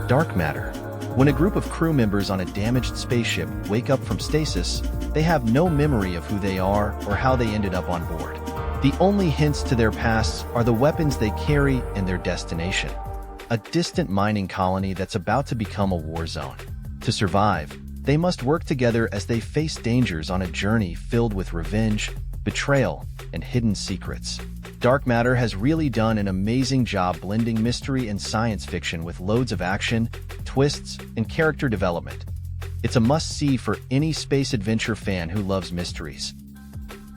Dark matter. When a group of crew members on a damaged spaceship wake up from stasis, they have no memory of who they are or how they ended up on board. The only hints to their pasts are the weapons they carry and their destination. A distant mining colony that's about to become a war zone. To survive, they must work together as they face dangers on a journey filled with revenge, betrayal, and hidden secrets. Dark Matter has really done an amazing job blending mystery and science fiction with loads of action, twists, and character development. It's a must-see for any space adventure fan who loves mysteries.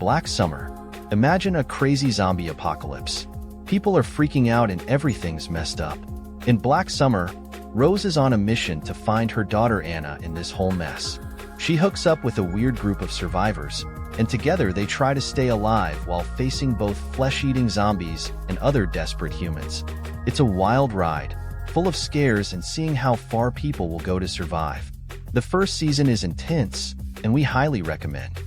Black Summer. Imagine a crazy zombie apocalypse. People are freaking out and everything's messed up. In Black Summer, Rose is on a mission to find her daughter Anna in this whole mess. She hooks up with a weird group of survivors, and together they try to stay alive while facing both flesh-eating zombies and other desperate humans. It's a wild ride, full of scares and seeing how far people will go to survive. The first season is intense, and we highly recommend.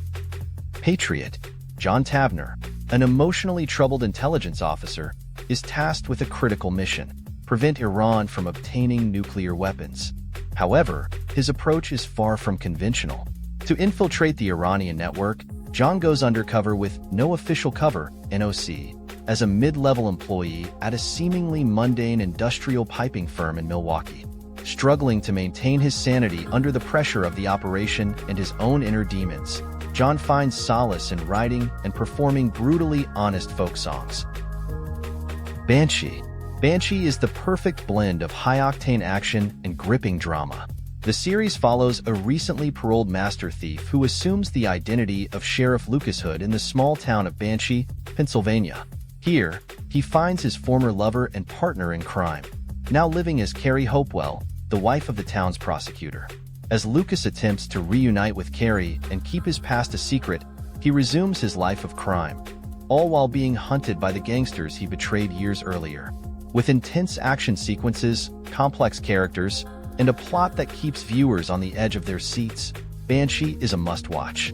Patriot. John Tavner, an emotionally troubled intelligence officer, is tasked with a critical mission: prevent Iran from obtaining nuclear weapons. However, his approach is far from conventional. To infiltrate the Iranian network, John goes undercover with no official cover, NOC, as a mid-level employee at a seemingly mundane industrial piping firm in Milwaukee. Struggling to maintain his sanity under the pressure of the operation and his own inner demons, John finds solace in writing and performing brutally honest folk songs. Banshee. Banshee is the perfect blend of high-octane action and gripping drama. The series follows a recently paroled master thief who assumes the identity of Sheriff Lucas Hood in the small town of Banshee, Pennsylvania. Here, he finds his former lover and partner in crime, now living as Carrie Hopewell, the wife of the town's prosecutor. As Lucas attempts to reunite with Carrie and keep his past a secret, he resumes his life of crime, all while being hunted by the gangsters he betrayed years earlier. With intense action sequences, complex characters, and a plot that keeps viewers on the edge of their seats, Banshee is a must-watch.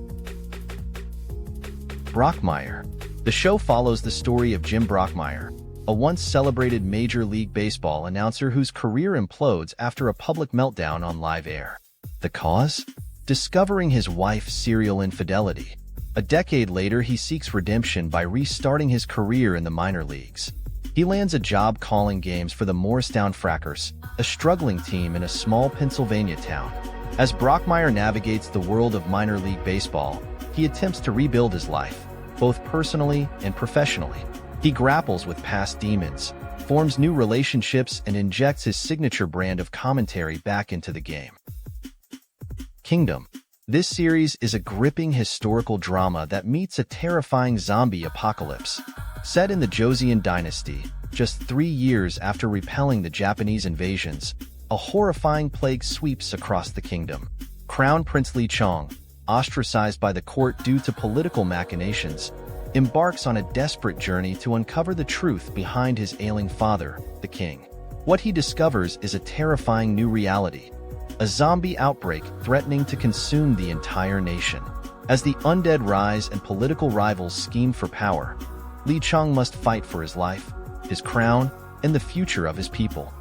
Brockmire. The show follows the story of Jim Brockmire, a once celebrated Major League Baseball announcer whose career implodes after a public meltdown on live air. The cause? Discovering his wife's serial infidelity. A decade later, he seeks redemption by restarting his career in the minor leagues. He lands a job calling games for the Morristown Frackers, a struggling team in a small Pennsylvania town. As Brockmire navigates the world of minor league baseball, he attempts to rebuild his life, both personally and professionally. He grapples with past demons, forms new relationships, and injects his signature brand of commentary back into the game. Kingdom. This series is a gripping historical drama that meets a terrifying zombie apocalypse. Set in the Joseon dynasty, just 3 years after repelling the Japanese invasions, a horrifying plague sweeps across the kingdom. Crown Prince Li Chong, ostracized by the court due to political machinations, embarks on a desperate journey to uncover the truth behind his ailing father, the king. What he discovers is a terrifying new reality: a zombie outbreak threatening to consume the entire nation. As the undead rise and political rivals scheme for power, Li Chong must fight for his life, his crown, and the future of his people.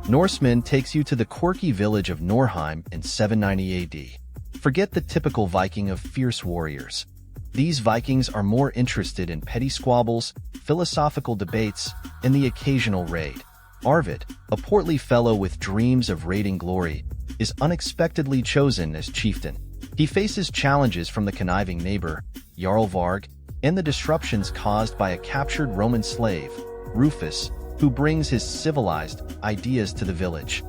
Norseman takes you to the quirky village of Norheim in 790 AD. Forget the typical Viking of fierce warriors. These Vikings are more interested in petty squabbles, philosophical debates, and the occasional raid. Arvid, a portly fellow with dreams of raiding glory, is unexpectedly chosen as chieftain. He faces challenges from the conniving neighbor, Jarl Varg, and the disruptions caused by a captured Roman slave, Rufus, who brings his civilized ideas to the village.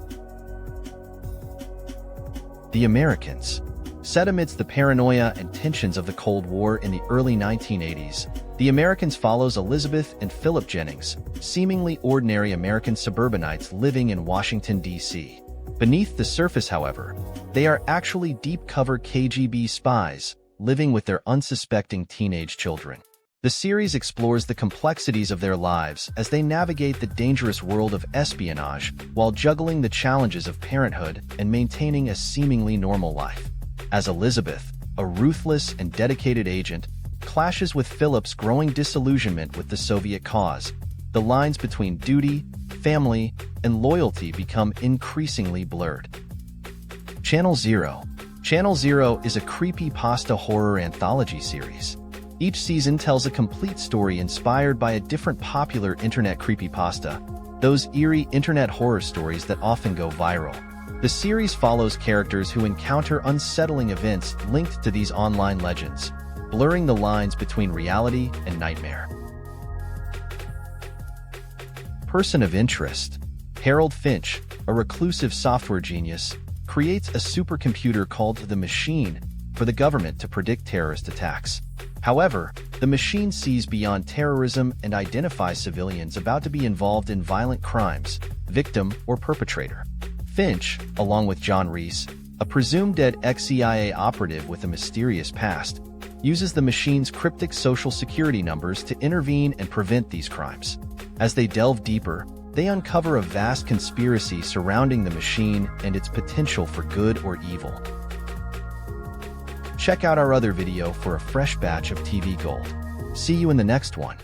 The Americans. Set amidst the paranoia and tensions of the Cold War in the early 1980s, The Americans follows Elizabeth and Philip Jennings, seemingly ordinary American suburbanites living in Washington, D.C. Beneath the surface, however, they are actually deep-cover KGB spies, living with their unsuspecting teenage children. The series explores the complexities of their lives as they navigate the dangerous world of espionage while juggling the challenges of parenthood and maintaining a seemingly normal life. As Elizabeth, a ruthless and dedicated agent, clashes with Philip's growing disillusionment with the Soviet cause, the lines between duty, family, and loyalty become increasingly blurred. Channel Zero. Channel Zero is a creepypasta horror anthology series. Each season tells a complete story inspired by a different popular internet creepypasta, those eerie internet horror stories that often go viral. The series follows characters who encounter unsettling events linked to these online legends, blurring the lines between reality and nightmare. Person of Interest. Harold Finch, a reclusive software genius, creates a supercomputer called the Machine for the government to predict terrorist attacks. However, the machine sees beyond terrorism and identifies civilians about to be involved in violent crimes, victim or perpetrator. Finch, along with John Reese, a presumed dead ex-CIA operative with a mysterious past, uses the machine's cryptic social security numbers to intervene and prevent these crimes. As they delve deeper, they uncover a vast conspiracy surrounding the machine and its potential for good or evil. Check out our other video for a fresh batch of TV gold. See you in the next one.